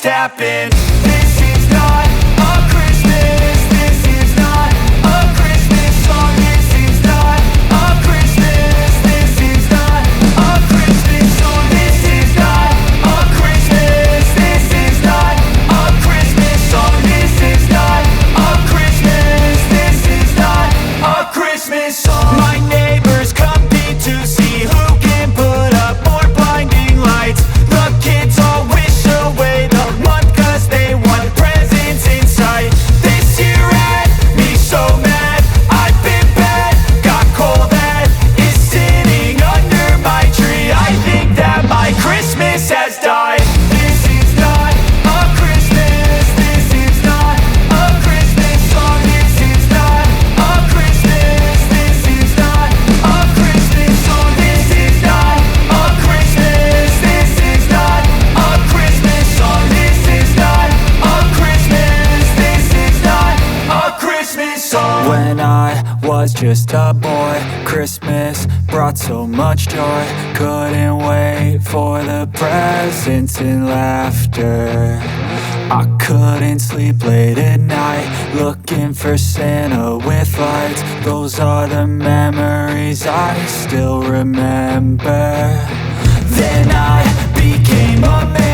happen. This is not a Christmas. This is not a Christmas song. This is not a Christmas. This is not a Christmas song. This is not a Christmas. This is not a Christmas song. This is not a Christmas. This is not a Christmas song. My neighbors compete to see who can put up more blinding lights. The kids all wish away the month 'cause they want presents in sight. This year had me so mad, I've been bad, got coal that is sitting under my tree. I think that my Christmas has died. This is not a Christmas. This is not a Christmas song. This is not a Christmas. This is not a Christmas song. This is not a Christmas. This is not a Christmas song. This is not a Christmas. This is not a Christmas song. When I was just a boy, Christmas brought so much joy. Couldn't wait for the presents and laughter. I couldn't sleep late at night, looking for Santa with lights. Those are the memories I still remember. Then I became a man.